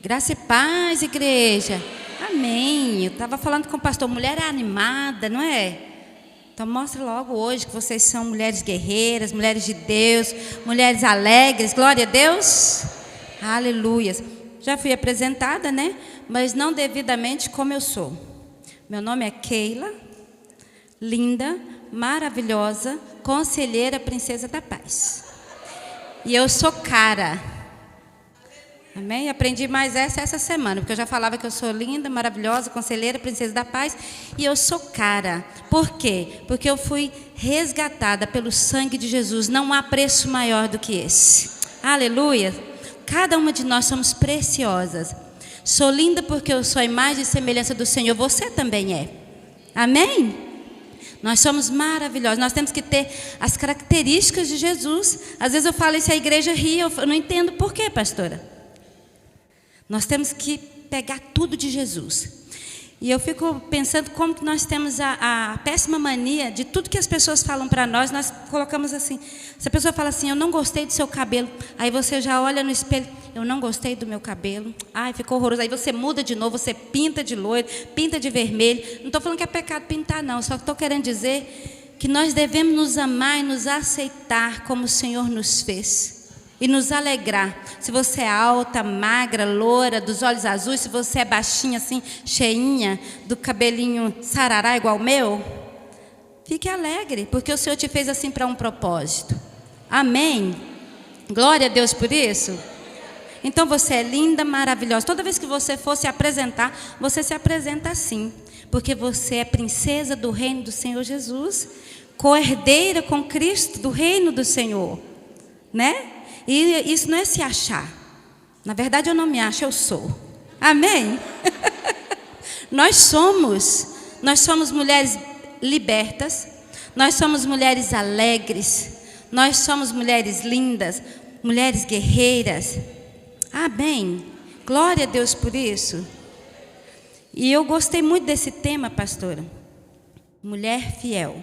Graça e paz, igreja. Amém. Eu estava falando com o pastor, mulher é animada, não é? Então mostra logo hoje que vocês são mulheres guerreiras, mulheres de Deus, mulheres alegres. Glória a Deus. Aleluias. Já fui apresentada, né? Mas não devidamente como eu sou. Meu nome é Keila, linda, maravilhosa, conselheira, princesa da paz. E eu sou cara. Amém? Aprendi mais essa semana, porque eu já falava que eu sou linda, maravilhosa, conselheira, princesa da paz, e eu sou cara. Por quê? Porque eu fui resgatada pelo sangue de Jesus. Não há preço maior do que esse. Aleluia! Cada uma de nós somos preciosas. Sou linda porque eu sou a imagem e semelhança do Senhor. Você também é. Amém? Nós somos maravilhosos. Nós temos que ter as características de Jesus. Às vezes eu falo isso, a igreja ri, eu não entendo por quê, pastora. Nós temos que pegar tudo de Jesus. E eu fico pensando como que nós temos a péssima mania de tudo que as pessoas falam para nós colocamos assim. Se a pessoa fala assim, eu não gostei do seu cabelo, aí você já olha no espelho, eu não gostei do meu cabelo, ai, ficou horroroso. Aí você muda de novo, você pinta de loiro, pinta de vermelho. Não estou falando que é pecado pintar, não, só estou querendo dizer que nós devemos nos amar e nos aceitar como o Senhor nos fez. E nos alegrar. Se você é alta, magra, loura, dos olhos azuis, se você é baixinha assim, cheinha, do cabelinho sarará igual o meu, fique alegre, porque o Senhor te fez assim para um propósito. Amém? Glória a Deus por isso. Então você é linda, maravilhosa. Toda vez que você for se apresentar, você se apresenta assim, porque você é princesa do reino do Senhor Jesus, co-herdeira com Cristo do reino do Senhor, né? E isso não é se achar. Na verdade eu não me acho, eu sou. Amém? Nós somos mulheres libertas. Nós somos mulheres alegres. Nós somos mulheres lindas, mulheres guerreiras. Amém? Glória a Deus por isso. E eu gostei muito desse tema, pastora. Mulher fiel.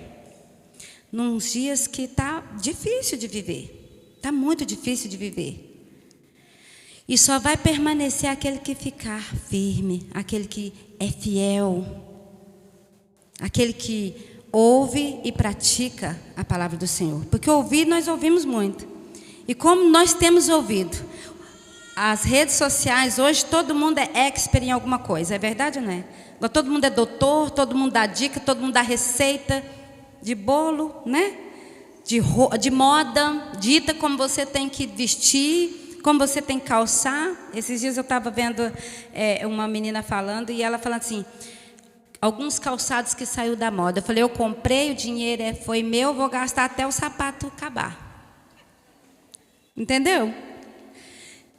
Nos dias que está difícil de viver. Está muito difícil de viver. E só vai permanecer aquele que ficar firme, aquele que é fiel, aquele que ouve e pratica a palavra do Senhor. Porque ouvir, nós ouvimos muito. E como nós temos ouvido, as redes sociais, hoje todo mundo é expert em alguma coisa, é verdade ou não é? Todo mundo é doutor, todo mundo dá dica, todo mundo dá receita de bolo, né? De moda, dita como você tem que vestir, como você tem que calçar. Esses dias eu estava vendo uma menina falando, e ela falando assim, alguns calçados que saiu da moda. Eu falei, eu comprei, o dinheiro foi meu, vou gastar até o sapato acabar. Entendeu?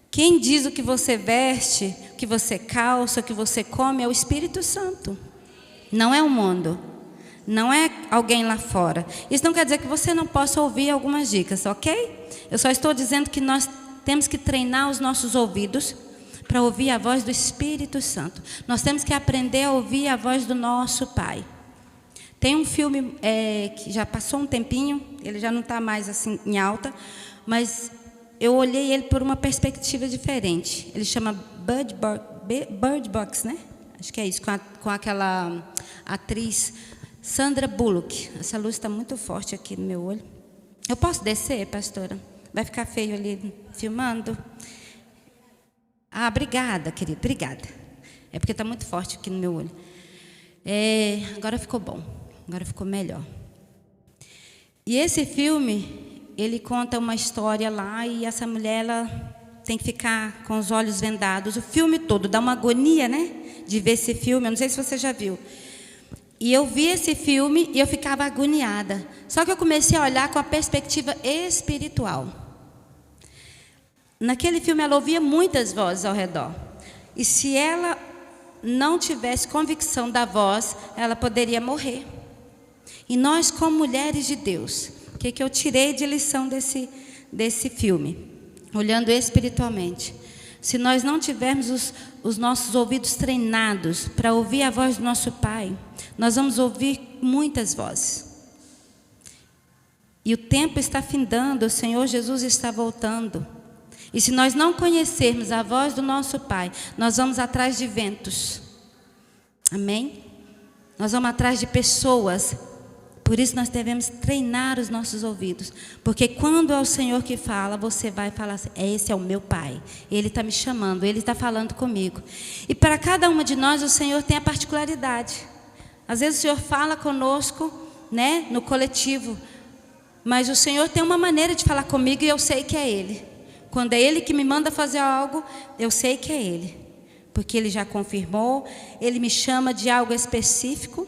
Quem diz o que você veste, o que você calça, o que você come, é o Espírito Santo. Não é o mundo. Não é alguém lá fora. Isso não quer dizer que você não possa ouvir algumas dicas, ok? Eu só estou dizendo que nós temos que treinar os nossos ouvidos para ouvir a voz do Espírito Santo. Nós temos que aprender a ouvir a voz do nosso Pai. Tem um filme que já passou um tempinho, ele já não está mais assim em alta, mas eu olhei ele por uma perspectiva diferente. Ele chama Bird Box, né? Acho que é isso, com aquela atriz Sandra Bullock. Essa luz está muito forte aqui no meu olho. Eu posso descer, pastora? Vai ficar feio ali filmando? Ah, obrigada, querida, obrigada. É porque está muito forte aqui no meu olho. Agora ficou bom, agora ficou melhor. E esse filme, ele conta uma história lá, e essa mulher, ela tem que ficar com os olhos vendados o filme todo. Dá uma agonia, né? De ver esse filme, eu não sei se você já viu. E eu vi esse filme e eu ficava agoniada. Só que eu comecei a olhar com a perspectiva espiritual. Naquele filme ela ouvia muitas vozes ao redor. E se ela não tivesse convicção da voz, ela poderia morrer. E nós, como mulheres de Deus, o que eu tirei de lição desse filme? Olhando espiritualmente. Se nós não tivermos os nossos ouvidos treinados para ouvir a voz do nosso Pai, nós vamos ouvir muitas vozes. E o tempo está findando, o Senhor Jesus está voltando. E se nós não conhecermos a voz do nosso Pai, nós vamos atrás de ventos. Amém? Nós vamos atrás de pessoas. Por isso nós devemos treinar os nossos ouvidos. Porque quando é o Senhor que fala, você vai falar assim: esse é o meu Pai. Ele está me chamando, Ele está falando comigo. E para cada uma de nós, o Senhor tem a particularidade. Às vezes o Senhor fala conosco, né, no coletivo. Mas o Senhor tem uma maneira de falar comigo e eu sei que é Ele. Quando é Ele que me manda fazer algo, eu sei que é Ele. Porque Ele já confirmou, Ele me chama de algo específico,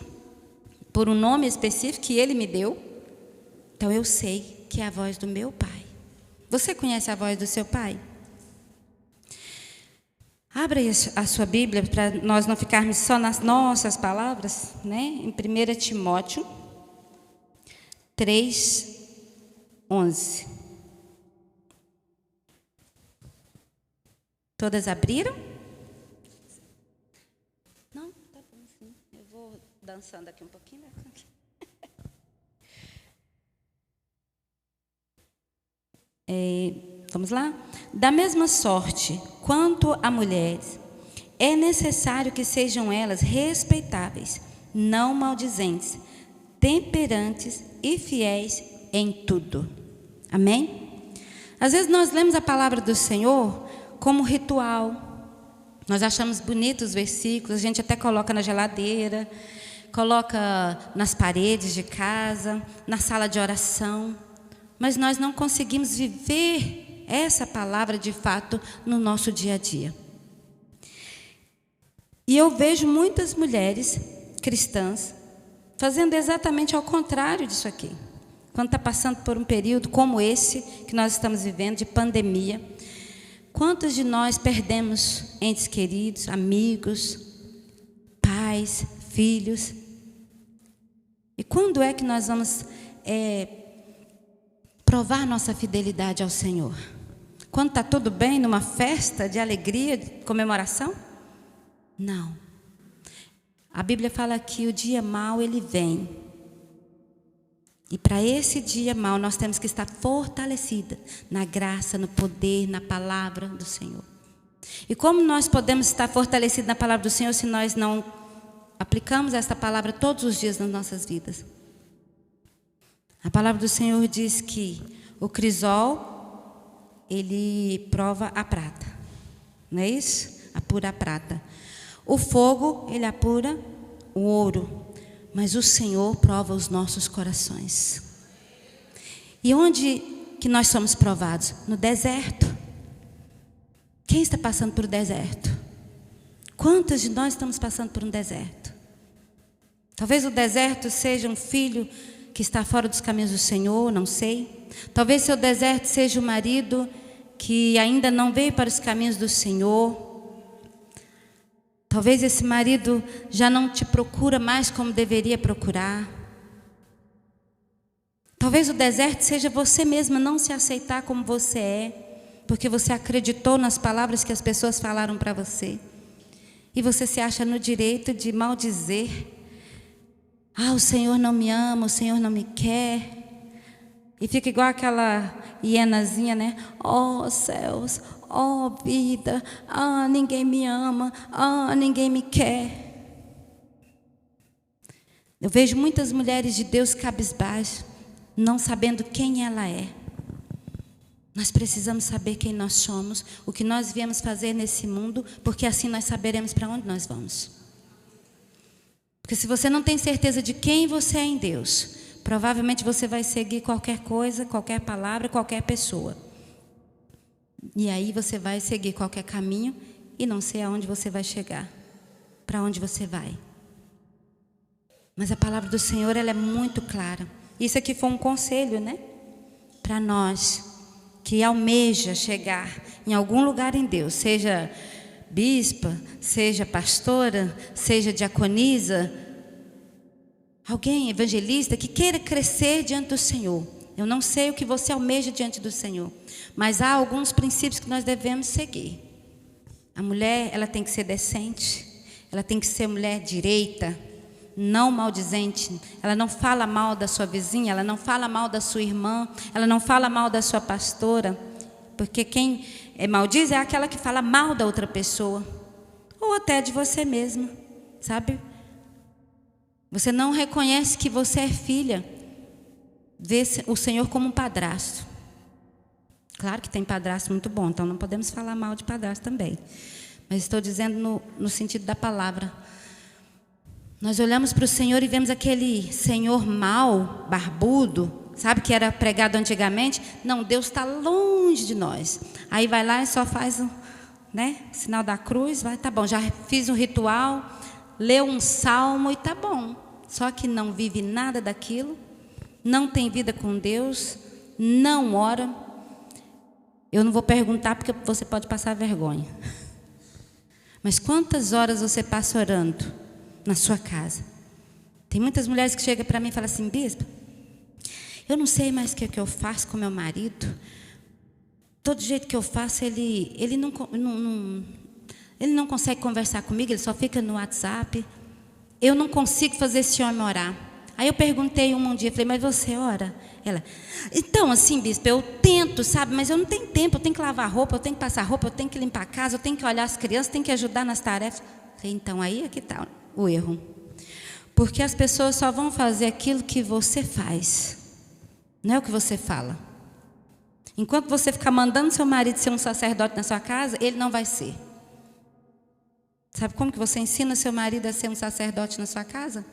por um nome específico que Ele me deu. Então eu sei que é a voz do meu Pai. Você conhece a voz do seu Pai? Abra aí a sua Bíblia para nós não ficarmos só nas nossas palavras, né? Em 1 Timóteo 3:11. Todas abriram? Não, tá bom sim. Eu vou dançando aqui um pouquinho. Vamos lá? Da mesma sorte, quanto a mulheres, é necessário que sejam elas respeitáveis, não maldizentes, temperantes e fiéis em tudo. Amém? Às vezes nós lemos a palavra do Senhor como ritual. Nós achamos bonitos os versículos, a gente até coloca na geladeira, coloca nas paredes de casa, na sala de oração. Mas nós não conseguimos viver essa palavra de fato no nosso dia a dia. E eu vejo muitas mulheres cristãs fazendo exatamente ao contrário disso aqui. Quando está passando por um período como esse que nós estamos vivendo, de pandemia, quantos de nós perdemos entes queridos, amigos, pais, filhos? E quando é que nós vamos provar nossa fidelidade ao Senhor? Quando está tudo bem, numa festa de alegria, de comemoração? Não. A Bíblia fala que o dia mau ele vem. E para esse dia mau nós temos que estar fortalecida na graça, no poder, na palavra do Senhor. E como nós podemos estar fortalecidos na palavra do Senhor se nós não aplicamos essa palavra todos os dias nas nossas vidas? A palavra do Senhor diz que o crisol, ele prova a prata. Não é isso? Apura a prata. O fogo, ele apura o ouro. Mas o Senhor prova os nossos corações. E onde que nós somos provados? No deserto. Quem está passando por um deserto? Quantos de nós estamos passando por um deserto? Talvez o deserto seja um filho que está fora dos caminhos do Senhor, não sei. Talvez seu deserto seja o marido que ainda não veio para os caminhos do Senhor. Talvez esse marido já não te procura mais como deveria procurar. Talvez o deserto seja você mesma não se aceitar como você é, porque você acreditou nas palavras que as pessoas falaram para você. E você se acha no direito de maldizer. Ah, o Senhor não me ama, o Senhor não me quer. E fica igual aquela hienazinha, né? Oh, céus, oh, vida, ah, ninguém me ama, ah, ninguém me quer. Eu vejo muitas mulheres de Deus cabisbaixo, não sabendo quem ela é. Nós precisamos saber quem nós somos, o que nós viemos fazer nesse mundo, porque assim nós saberemos para onde nós vamos. Porque se você não tem certeza de quem você é em Deus, provavelmente você vai seguir qualquer coisa, qualquer palavra, qualquer pessoa. E aí você vai seguir qualquer caminho e não sei aonde você vai chegar, para onde você vai. Mas a palavra do Senhor, ela é muito clara. Isso aqui foi um conselho, né? Para nós que almeja chegar em algum lugar em Deus, seja bispa, seja pastora, seja diaconisa, alguém evangelista que queira crescer diante do Senhor. Eu não sei o que você almeja diante do Senhor, mas há alguns princípios que nós devemos seguir. A mulher, ela tem que ser decente, ela tem que ser mulher direita, não maldizente. Ela não fala mal da sua vizinha, ela não fala mal da sua irmã, ela não fala mal da sua pastora, Porque quem maldiz é aquela que fala mal da outra pessoa, ou até de você mesma, sabe? Você não reconhece que você é filha, vê o Senhor como um padrasto. Claro que tem padrasto muito bom, então não podemos falar mal de padrasto também. Mas estou dizendo no sentido da palavra. Nós olhamos para o Senhor e vemos aquele Senhor mau, barbudo, sabe, que era pregado antigamente. Não, Deus está longe de nós. Aí vai lá e só faz o sinal da cruz, vai, tá bom, já fiz um ritual, leu um salmo e tá bom. Só que não vive nada daquilo, não tem vida com Deus, não ora. Eu não vou perguntar porque você pode passar vergonha. Mas quantas horas você passa orando na sua casa? Tem muitas mulheres que chegam para mim e falam assim: bispo, eu não sei mais o que eu faço com meu marido. Todo jeito que eu faço, ele não consegue conversar comigo, ele só fica no WhatsApp. Eu não consigo fazer esse homem orar. Aí eu perguntei um dia, falei: mas você ora? Ela: então, assim, bispo, eu tento, sabe, mas eu não tenho tempo, eu tenho que lavar roupa, eu tenho que passar roupa, eu tenho que limpar a casa, eu tenho que olhar as crianças, eu tenho que ajudar nas tarefas. Falei: então, aí é que está o erro. Porque as pessoas só vão fazer aquilo que você faz, não é o que você fala. Enquanto você ficar mandando seu marido ser um sacerdote na sua casa, ele não vai ser. Sabe como que você ensina seu marido a ser um sacerdote na sua casa?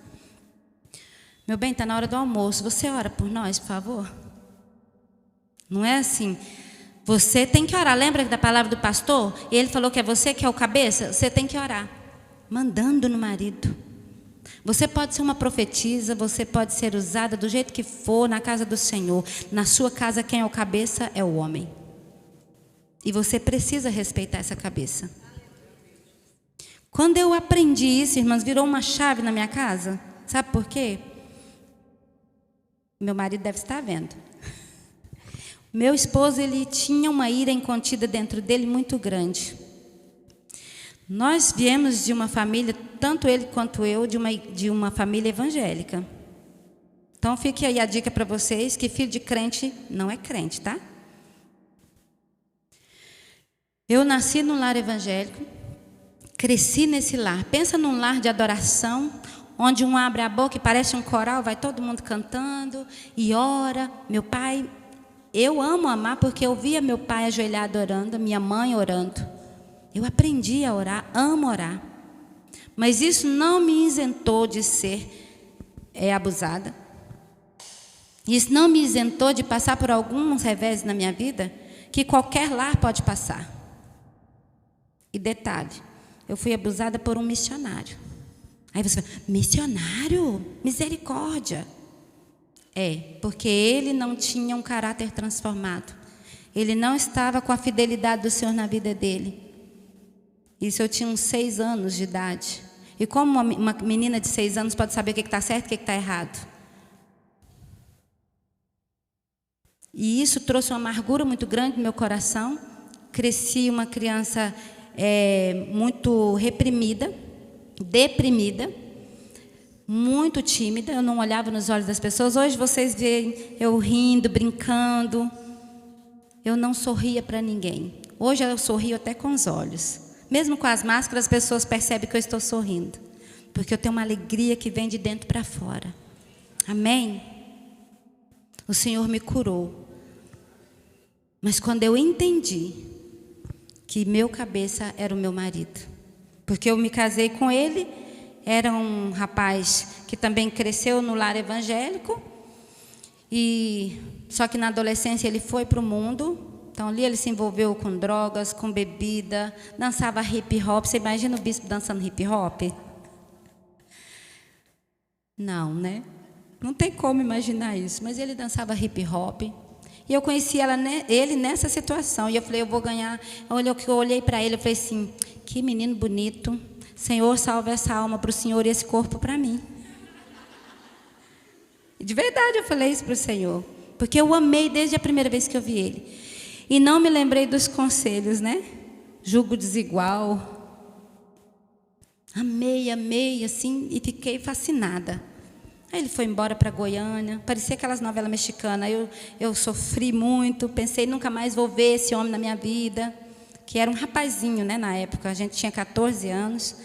Meu bem, está na hora do almoço, você ora por nós, por favor? Não é assim. Você tem que orar. Lembra da palavra do pastor? Ele falou que é você que é o cabeça? Você tem que orar, mandando no marido. Você pode ser uma profetisa, você pode ser usada do jeito que for na casa do Senhor. Na sua casa, quem é o cabeça é o homem. E você precisa respeitar essa cabeça. Quando eu aprendi isso, irmãs, virou uma chave na minha casa. Sabe por quê? Meu marido deve estar vendo. Meu esposo, ele tinha uma ira incontida dentro dele muito grande. Nós viemos de uma família, tanto ele quanto eu, de uma família evangélica. Então fique aí a dica para vocês, que filho de crente não é crente, tá? Eu nasci num lar evangélico, cresci nesse lar. Pensa num lar de adoração, onde um abre a boca e parece um coral, vai todo mundo cantando e ora. Meu pai, eu amo amar porque eu via meu pai ajoelhado orando, minha mãe orando. Eu aprendi a orar, amo orar. Mas isso não me isentou de ser abusada. Isso não me isentou de passar por alguns revés na minha vida que qualquer lar pode passar. E detalhe, eu fui abusada por um missionário. Aí você fala: missionário? Misericórdia. Porque ele não tinha um caráter transformado. Ele não estava com a fidelidade do Senhor na vida dele. Isso eu tinha uns 6 anos de idade. E como uma menina de 6 anos pode saber o que está certo e o que está errado? E isso trouxe uma amargura muito grande no meu coração. Cresci uma criança muito reprimida, deprimida, muito tímida. Eu não olhava nos olhos das pessoas. Hoje vocês veem eu rindo, brincando. Eu não sorria para ninguém. Hoje eu sorrio até com os olhos. Mesmo com as máscaras, as pessoas percebem que eu estou sorrindo. Porque eu tenho uma alegria que vem de dentro para fora. Amém? O Senhor me curou. Mas quando eu entendi que meu cabeça era o meu marido, porque eu me casei com ele, era um rapaz que também cresceu no lar evangélico, só que na adolescência ele foi para o mundo. Então ali ele se envolveu com drogas, com bebida, dançava hip hop. Você imagina o bispo dançando hip hop? Não, né? Não tem como imaginar isso. Mas ele dançava hip hop. E eu conheci ele nessa situação. E eu falei: eu vou ganhar. Eu olhei para ele e falei assim: que menino bonito. Senhor, salve essa alma para o Senhor e esse corpo para mim. E de verdade eu falei isso para o Senhor. Porque eu amei desde a primeira vez que eu vi ele. E não me lembrei dos conselhos, né? Jugo desigual. Amei, assim, e fiquei fascinada. Aí ele foi embora para Goiânia, parecia aquelas novelas mexicanas. Eu sofri muito, pensei, nunca mais vou ver esse homem na minha vida, que era um rapazinho, né, na época, a gente tinha 14 anos.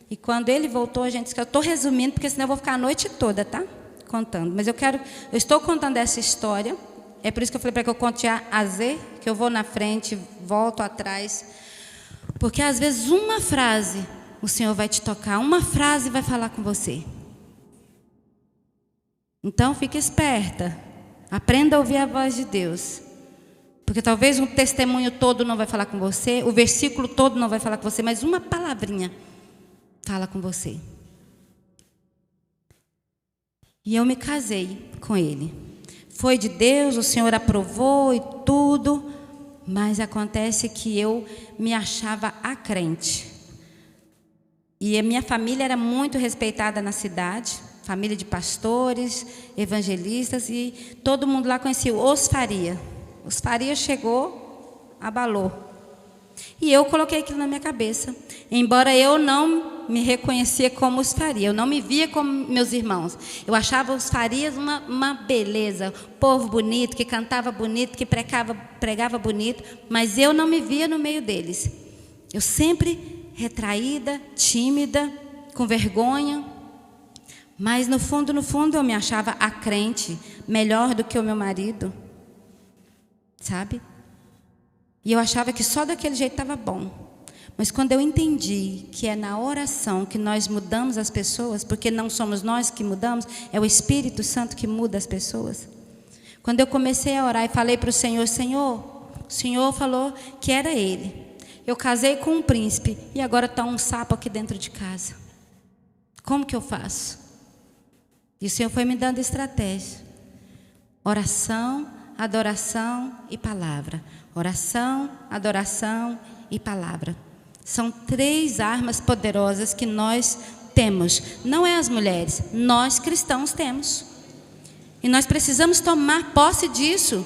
E quando ele voltou, a gente disse que eu estou resumindo, porque senão eu vou ficar a noite toda, tá? Contando. Mas eu estou contando essa história, é por isso que eu falei para que eu conte a Z, que eu vou na frente, volto atrás, porque às vezes uma frase o Senhor vai te tocar, uma frase vai falar com você. Então, fique esperta. Aprenda a ouvir a voz de Deus. Porque talvez um testemunho todo não vai falar com você, o versículo todo não vai falar com você, mas uma palavrinha fala com você. E eu me casei com ele. Foi de Deus, o Senhor aprovou e tudo, mas acontece que eu me achava a crente. E a minha família era muito respeitada na cidade. Família de pastores, evangelistas, e todo mundo lá conhecia os Faria. Os Faria chegou, abalou. E eu coloquei aquilo na minha cabeça. Embora eu não me reconhecia como os Faria, eu não me via como meus irmãos. Eu achava os Farias uma beleza, povo bonito, que cantava bonito, que pregava bonito, mas eu não me via no meio deles. Eu sempre retraída, tímida, com vergonha. Mas no fundo eu me achava a crente, melhor do que o meu marido, sabe? E eu achava que só daquele jeito estava bom. Mas quando eu entendi que é na oração que nós mudamos as pessoas, porque não somos nós que mudamos, é o Espírito Santo que muda as pessoas. Quando eu comecei a orar e falei para o Senhor, Senhor, o Senhor falou que era Ele. Eu casei com um príncipe e agora está um sapo aqui dentro de casa. Como que eu faço? E o Senhor foi me dando estratégia. Oração, adoração e palavra. Oração, adoração e palavra. São 3 armas poderosas que nós temos. Não é as mulheres, nós cristãos temos. E nós precisamos tomar posse disso.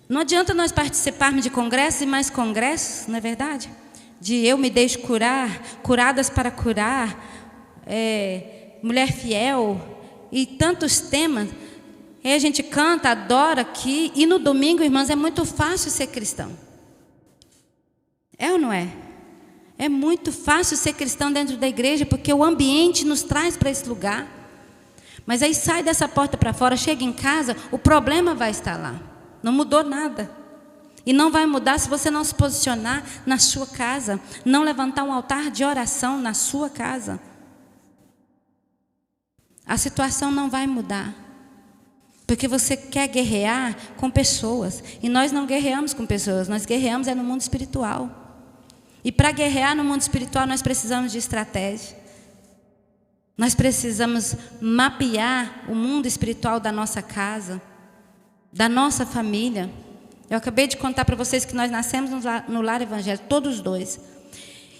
Não adianta nós participarmos de congressos e mais congressos, não é verdade? De eu me deixo curar, curadas para curar, mulher fiel e tantos temas. Aí a gente canta, adora aqui, e no domingo, irmãs, é muito fácil ser cristão. É ou não é? É muito fácil ser cristão dentro da igreja, porque o ambiente nos traz para esse lugar. Mas aí sai dessa porta para fora, chega em casa, o problema vai estar lá. Não mudou nada. E não vai mudar se você não se posicionar na sua casa, não levantar um altar de oração na sua casa. A situação não vai mudar. Porque você quer guerrear com pessoas. E nós não guerreamos com pessoas, nós guerreamos no mundo espiritual. E para guerrear no mundo espiritual nós precisamos de estratégia. Nós precisamos mapear o mundo espiritual da nossa casa, da nossa família. Eu acabei de contar para vocês que nós nascemos no lar evangélico, todos 2.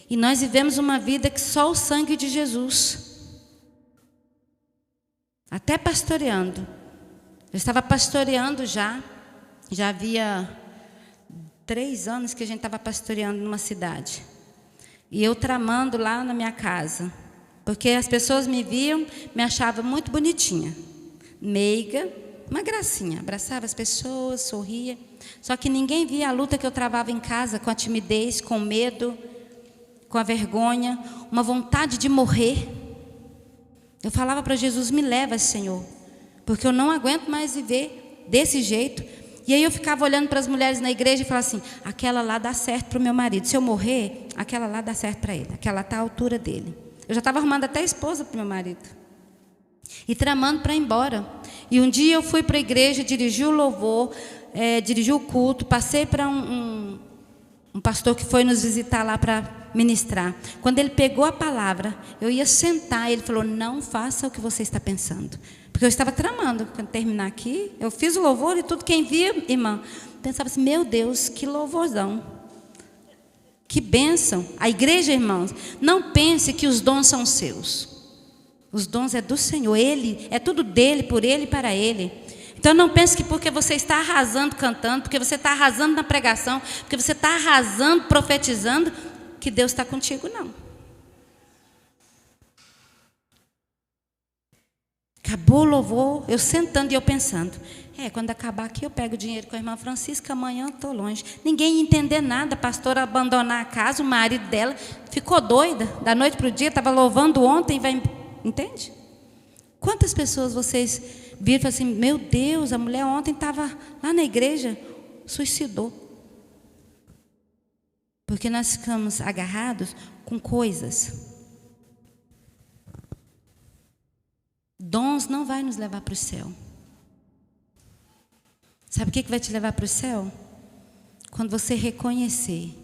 E nós vivemos uma vida que só o sangue de Jesus. Até pastoreando. Eu estava pastoreando já havia 3 anos que a gente estava pastoreando numa cidade. E eu tramando lá na minha casa. Porque as pessoas me viam, me achavam muito bonitinha. Meiga, uma gracinha. Abraçava as pessoas, sorria. Só que ninguém via a luta que eu travava em casa, com a timidez, com o medo, com a vergonha, uma vontade de morrer. Eu falava para Jesus, me leva, Senhor, porque eu não aguento mais viver desse jeito. E aí eu ficava olhando para as mulheres na igreja e falava assim, aquela lá dá certo para o meu marido. Se eu morrer, aquela lá dá certo para ele. Aquela está à altura dele. Eu já estava arrumando até esposa para o meu marido. E tramando para ir embora. E um dia eu fui para a igreja, dirigi o louvor, dirigi o culto, passei para um pastor que foi nos visitar lá para ministrar. Quando ele pegou a palavra, eu ia sentar, ele falou, não faça o que você está pensando. Porque eu estava tramando, quando terminar aqui, eu fiz o louvor e tudo, quem via, irmã, pensava assim, meu Deus, que louvorzão. Que bênção. A igreja, irmãos, não pense que os dons são seus. Os dons é do Senhor, Ele, é tudo dele, por Ele e para Ele. Então não pense que porque você está arrasando cantando, porque você está arrasando na pregação, porque você está arrasando profetizando, que Deus está contigo, não. Acabou o louvor, eu sentando e eu pensando, quando acabar aqui eu pego o dinheiro com a irmã Francisca, amanhã eu estou longe. Ninguém ia entender nada, a pastora abandonar a casa, o marido dela ficou doida, da noite para o dia, estava louvando ontem, entende? Quantas pessoas vocês viram e falaram assim, meu Deus, a mulher ontem estava lá na igreja, suicidou. Porque nós ficamos agarrados com coisas. Dons não vai nos levar para o céu. Sabe o que vai te levar para o céu? Quando você reconhecer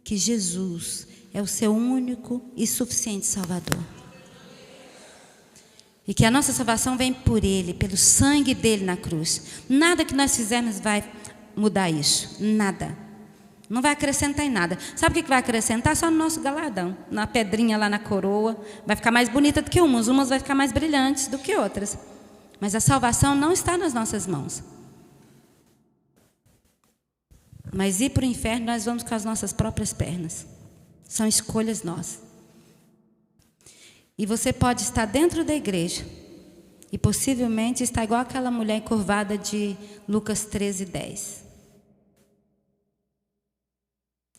que Jesus é o seu único e suficiente Salvador. E que a nossa salvação vem por Ele, pelo sangue dele na cruz. Nada que nós fizermos vai mudar isso. Nada. Não vai acrescentar em nada. Sabe o que vai acrescentar? Só no nosso galardão. Na pedrinha lá na coroa. Vai ficar mais bonita do que umas. Umas vai ficar mais brilhantes do que outras. Mas a salvação não está nas nossas mãos. Mas ir para o inferno nós vamos com as nossas próprias pernas. São escolhas nossas. E você pode estar dentro da igreja e possivelmente estar igual aquela mulher encurvada de Lucas 13:10.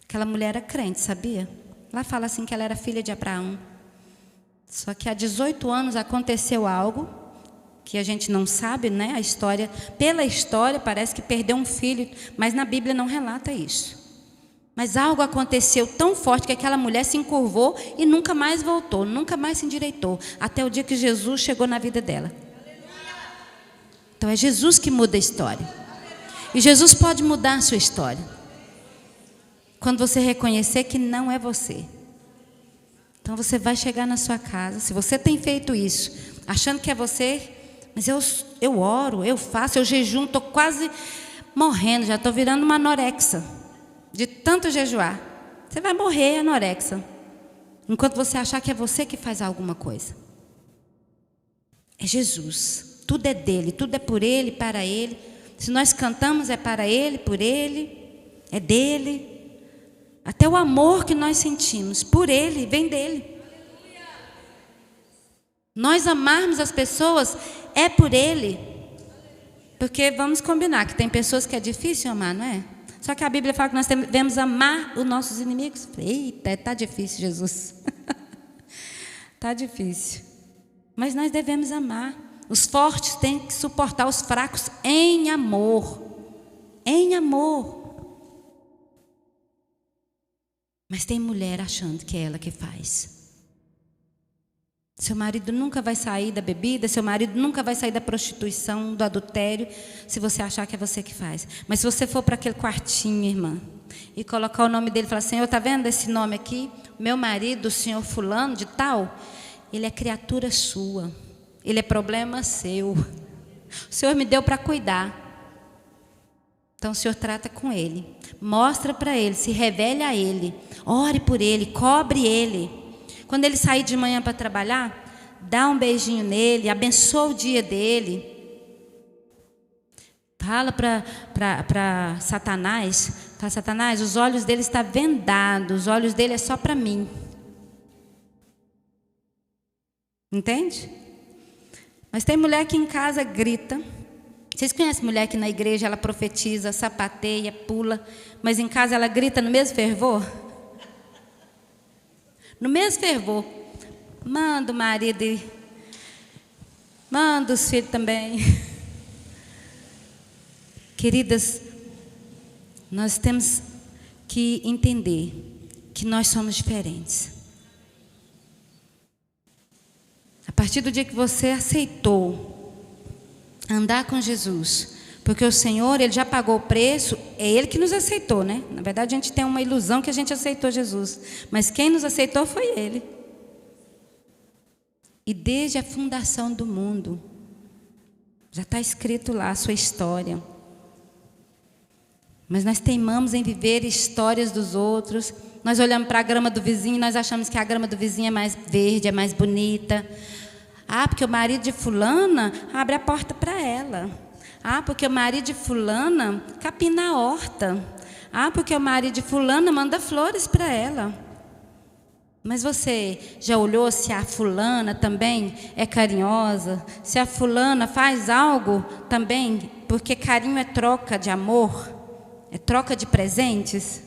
Aquela mulher era crente, sabia? Lá fala assim que ela era filha de Abraão. Só que há 18 anos aconteceu algo que a gente não sabe, né? A história, pela história parece que perdeu um filho, mas na Bíblia não relata isso. Mas algo aconteceu tão forte que aquela mulher se encurvou e nunca mais voltou, nunca mais se endireitou, até o dia que Jesus chegou na vida dela. Então é Jesus que muda a história. E Jesus pode mudar a sua história. Quando você reconhecer que não é você. Então você vai chegar na sua casa, se você tem feito isso, achando que é você, mas eu oro, eu faço, eu jejuo, estou quase morrendo, já estou virando uma anorexa. De tanto jejuar, você vai morrer anorexa. Enquanto você achar que é você que faz alguma coisa. É Jesus. Tudo é dele, tudo é por ele, para ele. Se nós cantamos é para ele, por ele, é dele. Até o amor que nós sentimos por ele, vem dele. Nós amarmos as pessoas é por ele. Porque vamos combinar que tem pessoas que é difícil amar, não é? Só que a Bíblia fala que nós devemos amar os nossos inimigos. Eita, está difícil, Jesus. Está difícil. Mas nós devemos amar. Os fortes têm que suportar os fracos em amor. Em amor. Mas tem mulher achando que é ela que faz. Seu marido nunca vai sair da bebida, seu marido nunca vai sair da prostituição, do adultério, se você achar que é você que faz. Mas se você for para aquele quartinho, irmã, e colocar o nome dele e falar, Senhor, está vendo esse nome aqui? Meu marido, o senhor fulano de tal, ele é criatura sua, ele é problema seu. O Senhor me deu para cuidar. Então o Senhor trata com ele, mostra para ele, se revele a ele, ore por ele, cobre ele. Quando ele sair de manhã para trabalhar, dá um beijinho nele, abençoa o dia dele. Fala para Satanás, fala, Satanás, os olhos dele estão vendados, os olhos dele é só para mim. Entende? Mas tem mulher que em casa grita. Vocês conhecem mulher que na igreja ela profetiza, sapateia, pula, mas em casa ela grita no mesmo fervor? No mesmo fervor, manda o marido e manda os filhos também. Queridas, nós temos que entender que nós somos diferentes. A partir do dia que você aceitou andar com Jesus, porque o Senhor, Ele já pagou o preço, é Ele que nos aceitou, né? Na verdade, a gente tem uma ilusão que a gente aceitou Jesus. Mas quem nos aceitou foi Ele. E desde a fundação do mundo, já está escrito lá a sua história. Mas nós teimamos em viver histórias dos outros. Nós olhamos para a grama do vizinho e nós achamos que a grama do vizinho é mais verde, é mais bonita. Ah, porque o marido de fulana abre a porta para ela. Ah, porque o marido de fulana capina a horta. Ah, porque o marido de fulana manda flores para ela. Mas você já olhou se a fulana também é carinhosa? Se a fulana faz algo também? Porque carinho é troca de amor, é troca de presentes.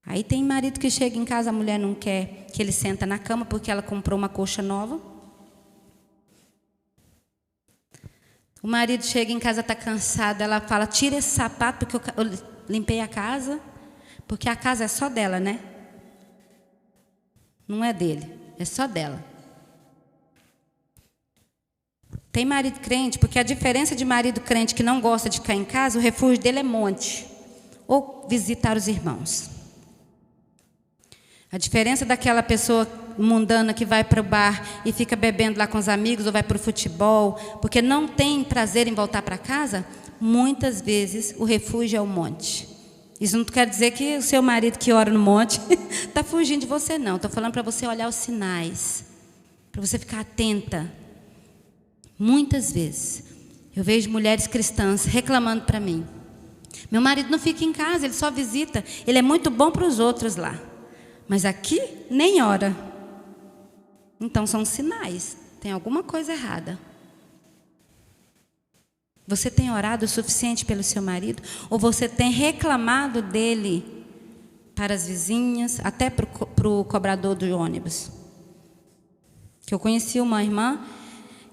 Aí tem marido que chega em casa, a mulher não quer que ele senta na cama porque ela comprou uma coxa nova. O marido chega em casa, está cansado, ela fala, tira esse sapato porque eu limpei a casa. Porque a casa é só dela, né? Não é dele, é só dela. Tem marido crente, porque a diferença de marido crente que não gosta de ficar em casa, o refúgio dele é monte. Ou visitar os irmãos. A diferença daquela pessoa mundana que vai para o bar e fica bebendo lá com os amigos, ou vai para o futebol, porque não tem prazer em voltar para casa, muitas vezes o refúgio é o monte. Isso não quer dizer que o seu marido que ora no monte está fugindo de você, não. Estou falando para você olhar os sinais, para você ficar atenta. Muitas vezes eu vejo mulheres cristãs reclamando para mim. Meu marido não fica em casa, ele só visita. Ele é muito bom para os outros lá. Mas aqui nem ora. Então são sinais. Tem alguma coisa errada. Você tem orado o suficiente pelo seu marido? Ou você tem reclamado dele para as vizinhas, até para o cobrador do ônibus? Que eu conheci uma irmã,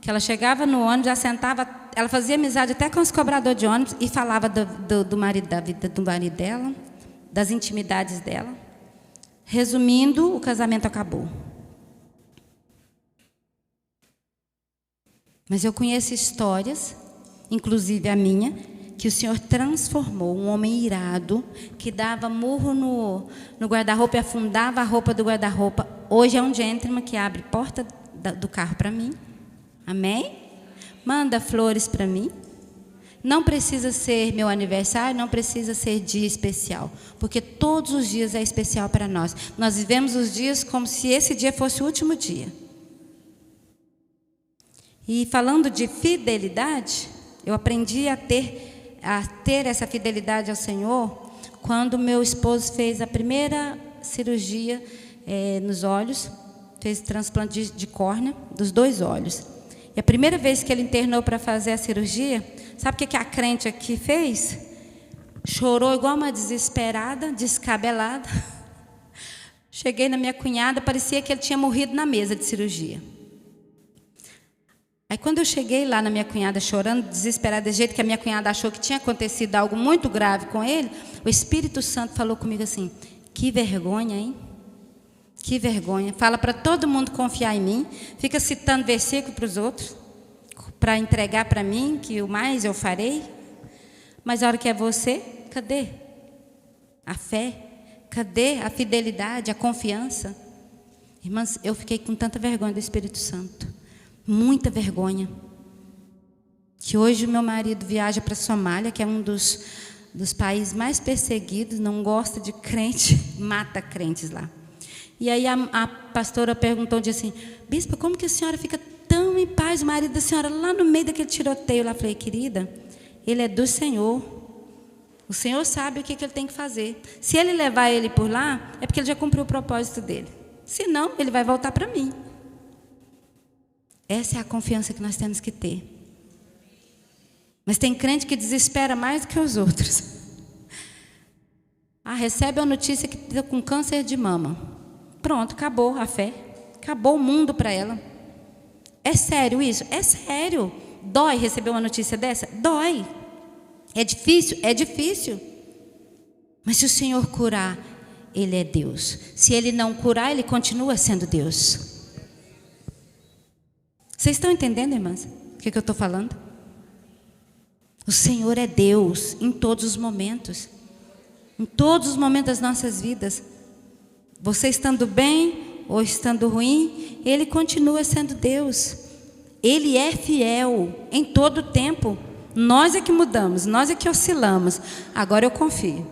que ela chegava no ônibus, já sentava, ela fazia amizade até com os cobradores de ônibus e falava do marido, da vida do marido dela, das intimidades dela. Resumindo, o casamento acabou. Mas eu conheço histórias, inclusive a minha, que o Senhor transformou um homem irado, que dava murro no guarda-roupa e afundava a roupa do guarda-roupa. Hoje é um gentleman que abre porta do carro para mim. Amém? Manda flores para mim. Não precisa ser meu aniversário, não precisa ser dia especial, porque todos os dias é especial para nós. Nós vivemos os dias como se esse dia fosse o último dia. E falando de fidelidade, eu aprendi a ter essa fidelidade ao Senhor quando meu esposo fez a primeira cirurgia nos olhos, fez transplante de córnea dos 2 olhos. E a primeira vez que ele internou para fazer a cirurgia, sabe o que a crente aqui fez? Chorou igual uma desesperada, descabelada. Cheguei na minha cunhada, parecia que ele tinha morrido na mesa de cirurgia. Aí quando eu cheguei lá na minha cunhada chorando, desesperada, do jeito que a minha cunhada achou que tinha acontecido algo muito grave com ele, o Espírito Santo falou comigo assim, que vergonha, hein? Que vergonha. Fala para todo mundo confiar em mim, fica citando versículo para os outros, para entregar para mim, que o mais eu farei. Mas a hora que é você, cadê a fé? Cadê a fidelidade, a confiança? Irmãs, eu fiquei com tanta vergonha do Espírito Santo. Muita vergonha. Que hoje o meu marido viaja para a Somália, que é um dos países mais perseguidos, não gosta de crente, mata crentes lá. E aí a pastora perguntou, disse assim, bispa, como que a senhora fica tão em paz, o marido da senhora, lá no meio daquele tiroteio? Lá falei, querida, ele é do Senhor. O Senhor sabe o que ele tem que fazer. Se ele levar ele por lá, é porque ele já cumpriu o propósito dele. Se não, ele vai voltar para mim. Essa é a confiança que nós temos que ter. Mas tem crente que desespera mais do que os outros. Recebe a notícia que está com câncer de mama. Pronto, acabou a fé. Acabou o mundo para ela. É sério isso? É sério. Dói receber uma notícia dessa? Dói. É difícil? É difícil. Mas se o Senhor curar, Ele é Deus. Se Ele não curar, Ele continua sendo Deus. Vocês estão entendendo, irmãs, o que eu estou falando? O Senhor é Deus em todos os momentos. Em todos os momentos das nossas vidas. Você estando bem ou estando ruim, Ele continua sendo Deus. Ele é fiel em todo o tempo. Nós é que mudamos, nós é que oscilamos. Agora eu confio,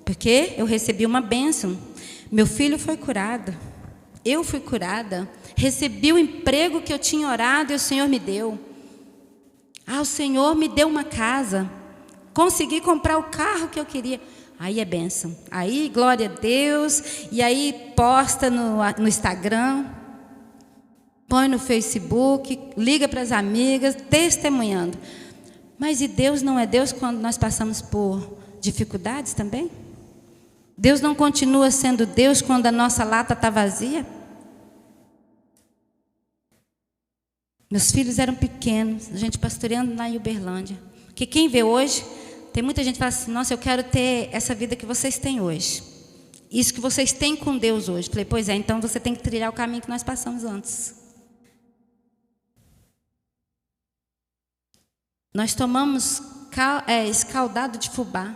porque eu recebi uma bênção. Meu filho foi curado. Eu fui curada. Recebi o emprego que eu tinha orado e o Senhor me deu. O Senhor me deu uma casa. Consegui comprar o carro que eu queria. aí é bênção. Aí, glória a Deus, e aí posta no Instagram, põe no Facebook, liga para as amigas, testemunhando. Mas e Deus não é Deus quando nós passamos por dificuldades também? Deus não continua sendo Deus quando a nossa lata está vazia? Meus filhos eram pequenos, a gente pastoreando lá em Uberlândia. Porque quem vê hoje, tem muita gente que fala assim, nossa, eu quero ter essa vida que vocês têm hoje. Isso que vocês têm com Deus hoje. Falei, pois é, então você tem que trilhar o caminho que nós passamos antes. Nós tomamos escaldado de fubá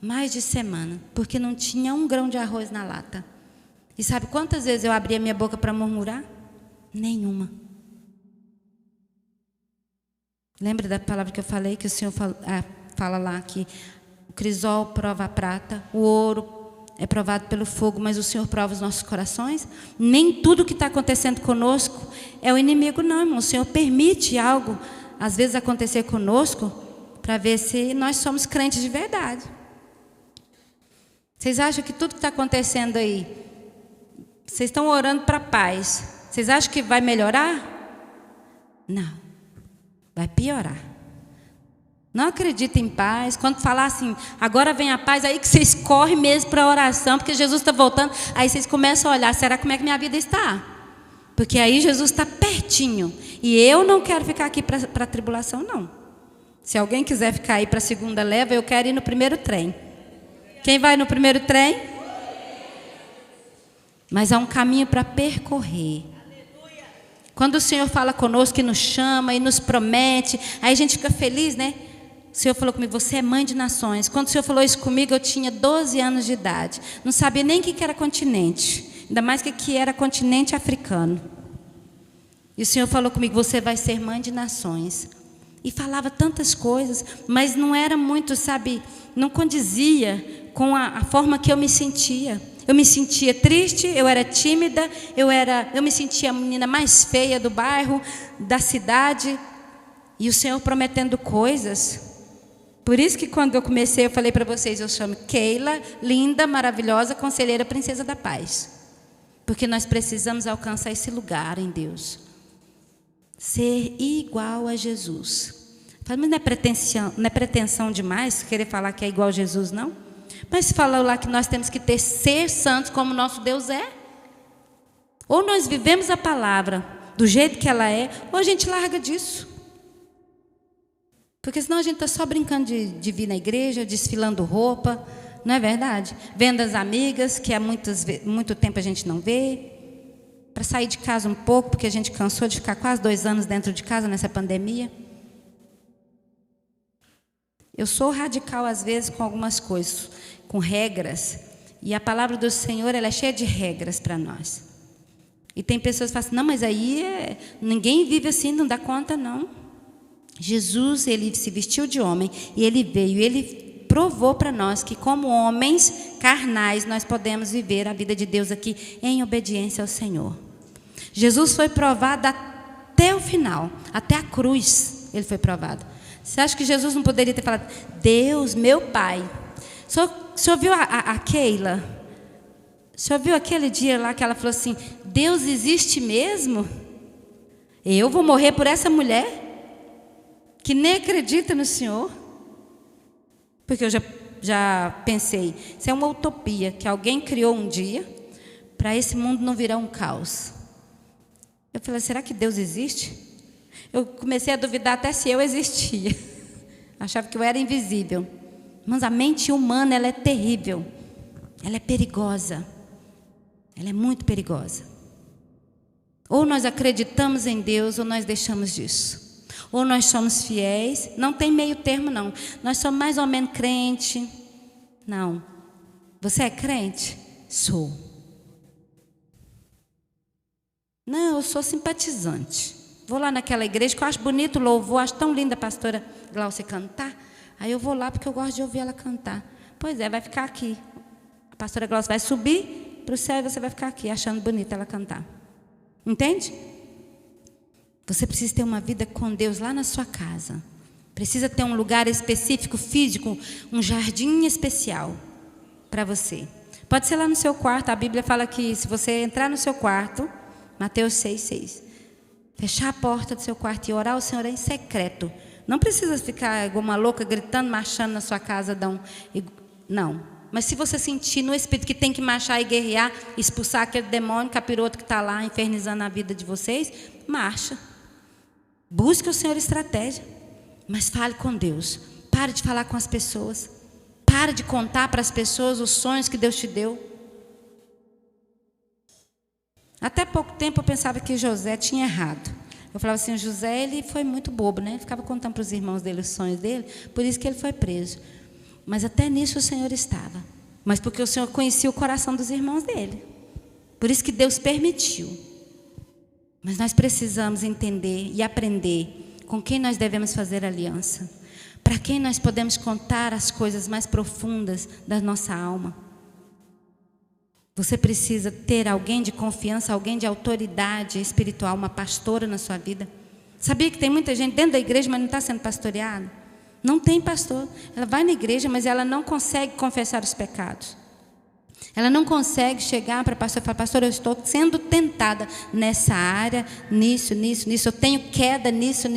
mais de semana, porque não tinha um grão de arroz na lata. E sabe quantas vezes eu abria minha boca para murmurar? Nenhuma. Lembra da palavra que eu falei, que o Senhor fala lá, que o crisol prova a prata, o ouro é provado pelo fogo, mas o Senhor prova os nossos corações? Nem tudo que está acontecendo conosco é o inimigo, não, irmão. O Senhor permite algo, às vezes, acontecer conosco, para ver se nós somos crentes de verdade. Vocês acham que tudo que está acontecendo aí, vocês estão orando para a paz, vocês acham que vai melhorar? Não. Vai piorar. Não acredita em paz. Quando falar assim, agora vem a paz, aí que vocês correm mesmo para a oração, porque Jesus está voltando. Aí vocês começam a olhar, será como é que minha vida está? Porque aí Jesus está pertinho. E eu não quero ficar aqui para a tribulação, não. Se alguém quiser ficar aí para a segunda leva, eu quero ir no primeiro trem. Quem vai no primeiro trem? Mas há um caminho para percorrer. Quando o Senhor fala conosco e nos chama e nos promete, aí a gente fica feliz, né? O Senhor falou comigo, você é mãe de nações. Quando o Senhor falou isso comigo, eu tinha 12 anos de idade. Não sabia nem o que era continente. Ainda mais que era continente africano. E o Senhor falou comigo, você vai ser mãe de nações. E falava tantas coisas, mas não era muito, sabe, não condizia com a forma que eu me sentia. Eu me sentia triste, eu era tímida, eu me sentia a menina mais feia do bairro, da cidade, e o Senhor prometendo coisas. Por isso que quando eu comecei, eu falei para vocês, eu chamo Keila, linda, maravilhosa, conselheira, princesa da paz. Porque nós precisamos alcançar esse lugar em Deus. Ser igual a Jesus. Mas não é pretensão demais querer falar que é igual a Jesus, não? Mas falou lá que nós temos que ser santos como nosso Deus é. Ou nós vivemos a palavra do jeito que ela é, ou a gente larga disso. Porque senão a gente está só brincando de vir na igreja, desfilando roupa, não é verdade? Vendo as amigas, que há muito tempo a gente não vê. Para sair de casa um pouco, porque a gente cansou de ficar quase 2 anos dentro de casa nessa pandemia. Eu sou radical às vezes com algumas coisas, com regras. E a palavra do Senhor, ela é cheia de regras para nós. E tem pessoas que falam assim, não, mas aí ninguém vive assim, não dá conta não. Jesus, ele se vestiu de homem e ele veio, ele provou para nós que como homens carnais nós podemos viver a vida de Deus aqui em obediência ao Senhor. Jesus foi provado até o final, até a cruz ele foi provado. Você acha que Jesus não poderia ter falado, Deus, meu Pai? O senhor viu a Keila? O senhor viu aquele dia lá que ela falou assim, Deus existe mesmo? Eu vou morrer por essa mulher? Que nem acredita no Senhor? Porque eu já pensei, isso é uma utopia que alguém criou um dia para esse mundo não virar um caos. Eu falei, será que Deus existe? Eu comecei a duvidar até se eu existia. Achava que eu era invisível. Mas a mente humana, ela é terrível. Ela é perigosa. Ela é muito perigosa. Ou nós acreditamos em Deus, ou nós deixamos disso. Ou nós somos fiéis. Não tem meio termo, não. Nós somos mais ou menos crente. Não. Você é crente? Sou. Não, eu sou simpatizante. Vou lá naquela igreja que eu acho bonito o louvor, acho tão linda a pastora Glaucia cantar. Aí eu vou lá porque eu gosto de ouvir ela cantar. Pois é, vai ficar aqui. A pastora Glaucia vai subir para o céu e você vai ficar aqui achando bonita ela cantar. Entende? Você precisa ter uma vida com Deus lá na sua casa. Precisa ter um lugar específico, físico, um jardim especial. para você. Pode ser lá no seu quarto. A Bíblia fala que se você entrar no seu quarto, Mateus 6,6, fechar a porta do seu quarto e orar ao Senhor em secreto. Não precisa ficar igual uma louca gritando, marchando na sua casa. Não. Mas se você sentir no Espírito que tem que marchar e guerrear, expulsar aquele demônio capiroto que está lá infernizando a vida de vocês, marcha. Busque o Senhor estratégia. Mas fale com Deus. Pare de falar com as pessoas. Pare de contar para as pessoas os sonhos que Deus te deu. Até pouco tempo eu pensava que José tinha errado. Eu falava assim, José, ele foi muito bobo, né? Ele ficava contando para os irmãos dele os sonhos dele, por isso que ele foi preso. Mas até nisso o Senhor estava. Mas porque o Senhor conhecia o coração dos irmãos dele. Por isso que Deus permitiu. Mas nós precisamos entender e aprender com quem nós devemos fazer aliança. Para quem nós podemos contar as coisas mais profundas da nossa alma. Você precisa ter alguém de confiança, alguém de autoridade espiritual, uma pastora na sua vida. Sabia que tem muita gente dentro da igreja, mas não está sendo pastoreada? Não tem pastor. Ela vai na igreja, mas ela não consegue confessar os pecados. Ela não consegue chegar para a pastora e falar, pastor, eu estou sendo tentada nessa área, nisso. Eu tenho queda nisso.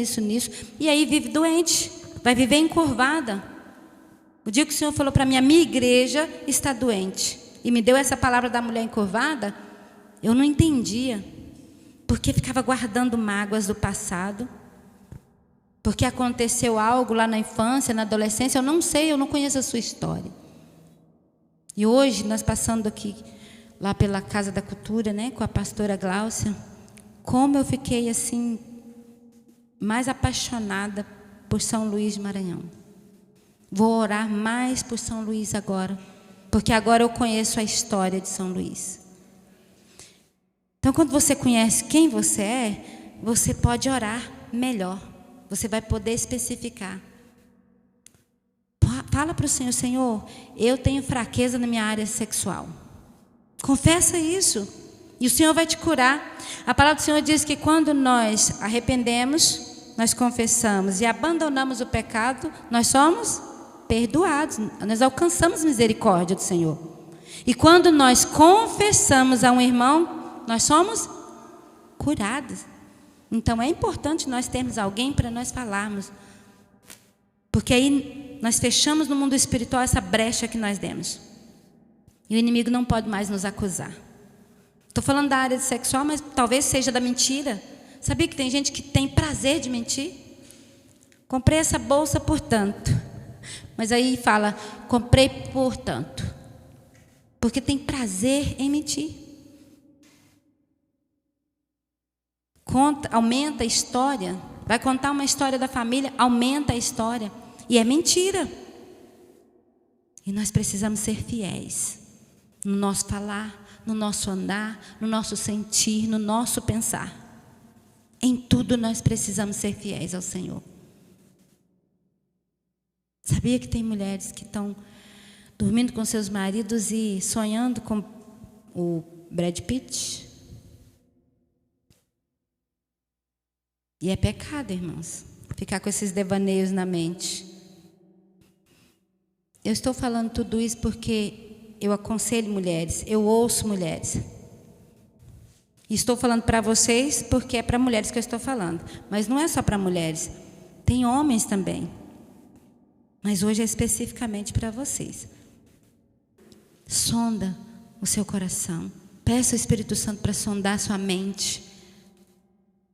E aí vive doente, vai viver encurvada. O dia que o Senhor falou para mim, a minha igreja está doente, e me deu essa palavra da mulher encurvada, eu não entendia. Porque ficava guardando mágoas do passado. Porque aconteceu algo lá na infância, na adolescência, eu não sei, eu não conheço a sua história. E hoje, nós passando aqui, lá pela Casa da Cultura, né, com a pastora Gláucia, como eu fiquei assim, mais apaixonada por São Luís de Maranhão. Vou orar mais por São Luís agora, porque agora eu conheço a história de São Luís. Então, quando você conhece quem você é, você pode orar melhor. Você vai poder especificar. Fala para o Senhor, Senhor, eu tenho fraqueza na minha área sexual. Confessa isso. E o Senhor vai te curar. A palavra do Senhor diz que quando nós arrependemos, nós confessamos e abandonamos o pecado, nós somos perdoados. Nós alcançamos misericórdia do Senhor. E quando nós confessamos a um irmão, nós somos curados. Então é importante nós termos alguém para nós falarmos. Porque aí nós fechamos no mundo espiritual essa brecha que nós demos. E o inimigo não pode mais nos acusar. Estou falando da área sexual, mas talvez seja da mentira. Sabia que tem gente que tem prazer de mentir? Comprei essa bolsa por tanto. Mas aí fala, comprei por tanto. Porque tem prazer em mentir. Aumenta a história. Vai contar uma história da família, aumenta a história. E é mentira. E nós precisamos ser fiéis. No nosso falar, no nosso andar, no nosso sentir, no nosso pensar. Em tudo nós precisamos ser fiéis ao Senhor. Sabia que tem mulheres que estão dormindo com seus maridos e sonhando com o Brad Pitt? E é pecado, irmãos, ficar com esses devaneios na mente. Eu estou falando tudo isso porque eu aconselho mulheres, eu ouço mulheres. E estou falando para vocês porque é para mulheres que eu estou falando. Mas não é só para mulheres, tem homens também. Mas hoje é especificamente para vocês. Sonda o seu coração. Peça ao Espírito Santo para sondar a sua mente.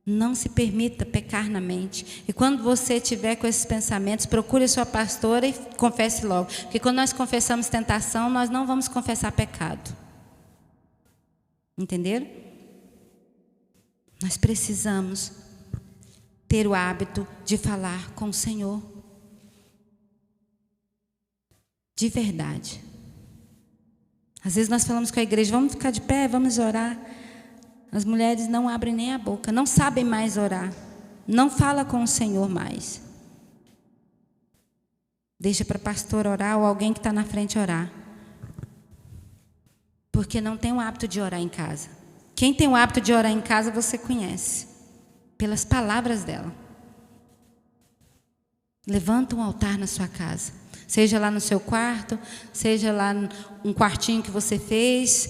Não se permita pecar na mente. E quando você tiver com esses pensamentos, procure a sua pastora e confesse logo. Porque quando nós confessamos tentação, nós não vamos confessar pecado. Entenderam? Nós precisamos ter o hábito de falar com o Senhor. De verdade. Às vezes nós falamos com a igreja, vamos ficar de pé, vamos orar. As mulheres não abrem nem a boca, não sabem mais orar. Não fala com o Senhor mais. Deixa para pastor orar ou alguém que está na frente orar. Porque não tem o hábito de orar em casa. Quem tem o hábito de orar em casa, você conhece. Pelas palavras dela. Levanta um altar na sua casa. Seja lá no seu quarto, seja lá um quartinho que você fez,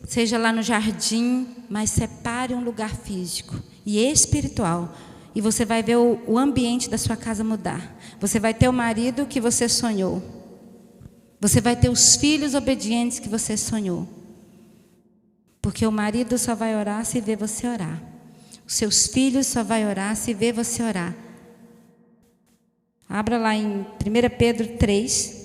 seja lá no jardim, mas separe um lugar físico e espiritual. E você vai ver o ambiente da sua casa mudar. Você vai ter o marido que você sonhou. Você vai ter os filhos obedientes que você sonhou. Porque o marido só vai orar se ver você orar. Os seus filhos só vai orar se ver você orar. Abra lá em 1 Pedro 3.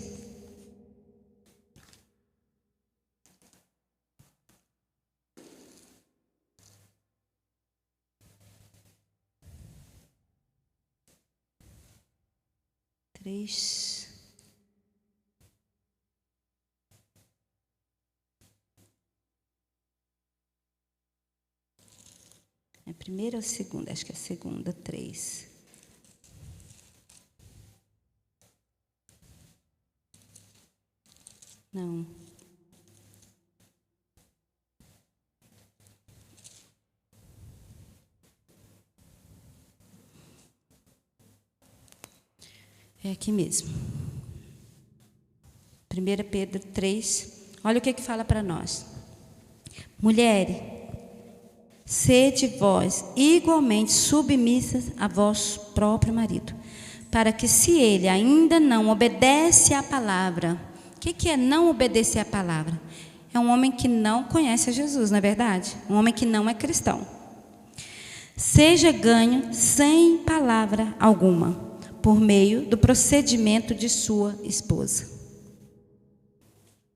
É a primeira ou a segunda? Acho que é a segunda, 3. Não. É aqui mesmo. 1 Pedro 3. Olha o que fala para nós. Mulheres, sede vós igualmente submissas a vosso próprio marido, para que, se ele ainda não obedece à palavra. O que é não obedecer à palavra? É um homem que não conhece a Jesus, não é verdade? Um homem que não é cristão. Seja ganho sem palavra alguma, por meio do procedimento de sua esposa.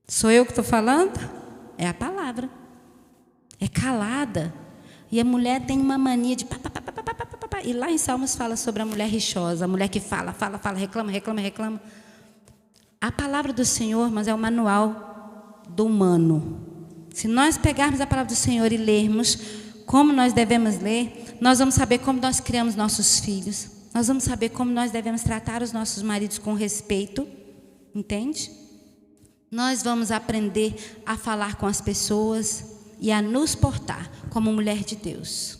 Sou eu que estou falando? É a palavra. É calada. E a mulher tem uma mania de... E lá em Salmos fala sobre a mulher rixosa, a mulher que fala, reclama. A palavra do Senhor, mas é o manual do humano. Se nós pegarmos a palavra do Senhor e lermos como nós devemos ler, nós vamos saber como nós criamos nossos filhos. Nós vamos saber como nós devemos tratar os nossos maridos com respeito. Entende? Nós vamos aprender a falar com as pessoas e a nos portar como mulher de Deus.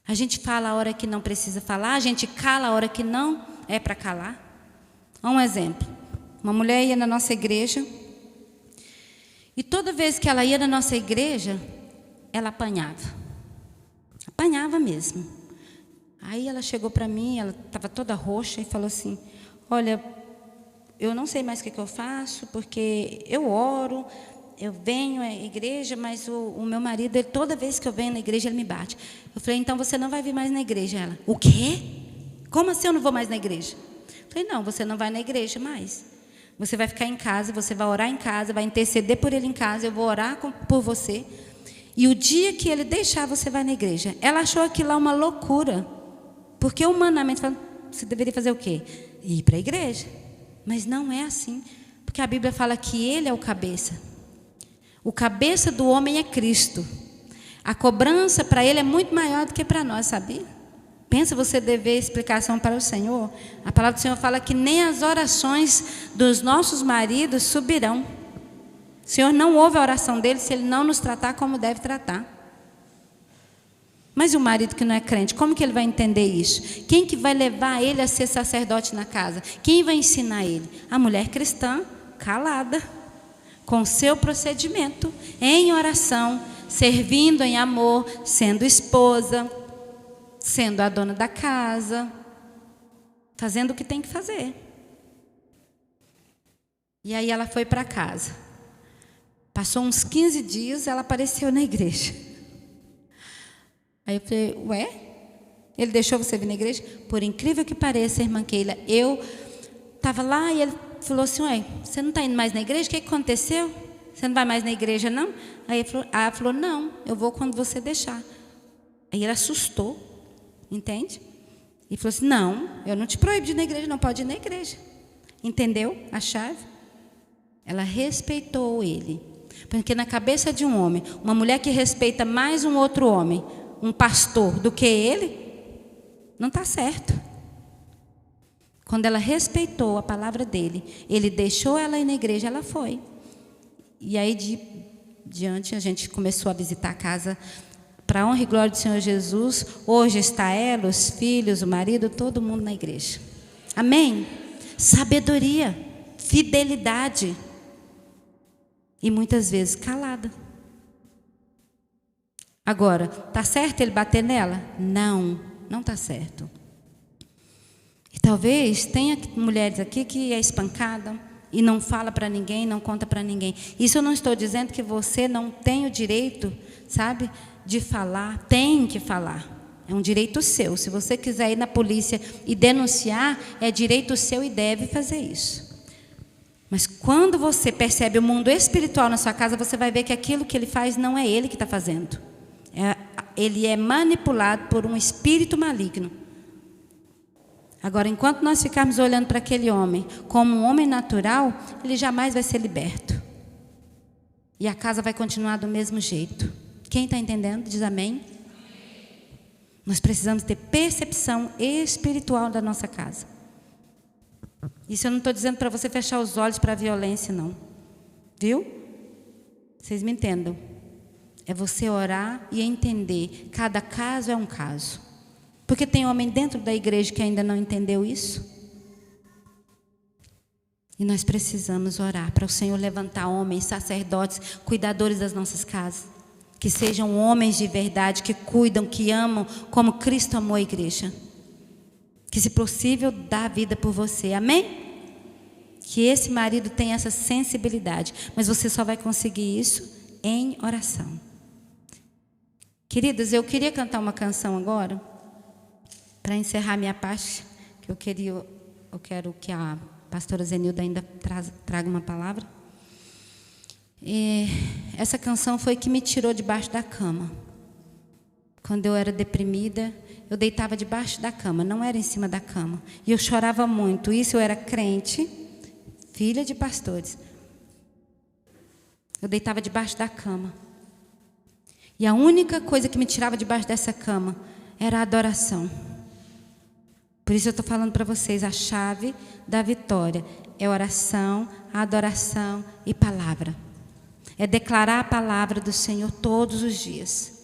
A gente fala a hora que não precisa falar, a gente cala a hora que não é para calar. Um exemplo, uma mulher ia na nossa igreja e toda vez que ela ia na nossa igreja, ela apanhava. Apanhava mesmo. Aí ela chegou para mim, ela estava toda roxa e falou assim, olha, eu não sei mais o que eu faço, porque eu oro, eu venho à igreja, mas o meu marido, toda vez que eu venho na igreja, ele me bate. Eu falei, então você não vai vir mais na igreja. Ela, o quê? Como assim eu não vou mais na igreja? Eu falei, não, você não vai na igreja mais. Você vai ficar em casa, você vai orar em casa, vai interceder por ele em casa, eu vou orar por você. E o dia que ele deixar, você vai na igreja. Ela achou aquilo lá uma loucura. Porque humanamente, você deveria fazer o quê? Ir para a igreja. Mas não é assim. Porque a Bíblia fala que ele é o cabeça. O cabeça do homem é Cristo. A cobrança para ele é muito maior do que para nós, sabia? Pensa você dever explicação para o Senhor. A palavra do Senhor fala que nem as orações dos nossos maridos subirão. O Senhor não ouve a oração dele se ele não nos tratar como deve tratar. Mas o marido que não é crente, como que ele vai entender isso? Quem que vai levar ele a ser sacerdote na casa? Quem vai ensinar ele? A mulher cristã, calada, com seu procedimento, em oração, servindo em amor, sendo esposa, sendo a dona da casa, fazendo o que tem que fazer. E aí ela foi para casa. Passou uns 15 dias, ela apareceu na igreja. Aí eu falei, ué? Ele deixou você vir na igreja? Por incrível que pareça, irmã Keila, eu estava lá e ele falou assim, ué, você não está indo mais na igreja? O que aconteceu? Você não vai mais na igreja, não? Aí ela falou, não, eu vou quando você deixar. Aí ele assustou, entende? E falou assim, não, eu não te proíbo de ir na igreja, não pode ir na igreja. Entendeu a chave? Ela respeitou ele. Porque na cabeça de um homem, uma mulher que respeita mais um outro homem, um pastor, do que ele, não está certo. Quando ela respeitou a palavra dele, ele deixou ela ir na igreja, ela foi. E aí, diante, a gente começou a visitar a casa para a honra e glória do Senhor Jesus. Hoje está ela, os filhos, o marido, todo mundo na igreja. Amém? sabedoria, fidelidade. E muitas vezes calada. Agora, está certo ele bater nela? Não, não está certo. E talvez tenha mulheres aqui que é espancada e não fala para ninguém, não conta para ninguém. Isso eu não estou dizendo que você não tem o direito, sabe, de falar. Tem que falar. É um direito seu. Se você quiser ir na polícia e denunciar, é direito seu e deve fazer isso. Mas quando você percebe o mundo espiritual na sua casa, você vai ver que aquilo que ele faz não é ele que está fazendo. Ele é manipulado por um espírito maligno. Agora, enquanto nós ficarmos olhando para aquele homem como um homem natural, ele jamais vai ser liberto. E a casa vai continuar do mesmo jeito. Quem está entendendo? Diz amém. Nós precisamos ter percepção espiritual da nossa casa. Isso eu não estou dizendo para você fechar os olhos para a violência, não. Viu? Vocês me entendam. É você orar e entender. Cada caso é um caso. Porque tem homem dentro da igreja que ainda não entendeu isso. E nós precisamos orar para o Senhor levantar homens, sacerdotes, cuidadores das nossas casas. Que sejam homens de verdade, que cuidam, que amam, como Cristo amou a igreja. Que, se possível, dá a vida por você. Amém? Que esse marido tenha essa sensibilidade. Mas você só vai conseguir isso em oração. Queridas, eu queria cantar uma canção agora, para encerrar minha parte, que eu quero que a pastora Zenilda ainda traga uma palavra. E essa canção foi que me tirou debaixo da cama. Quando eu era deprimida, eu deitava debaixo da cama, não era em cima da cama. E eu chorava muito. Isso eu era crente, filha de pastores. Eu deitava debaixo da cama. E a única coisa que me tirava debaixo dessa cama era a adoração. Por isso eu estou falando para vocês, a chave da vitória é oração, adoração e palavra. É declarar a palavra do Senhor todos os dias.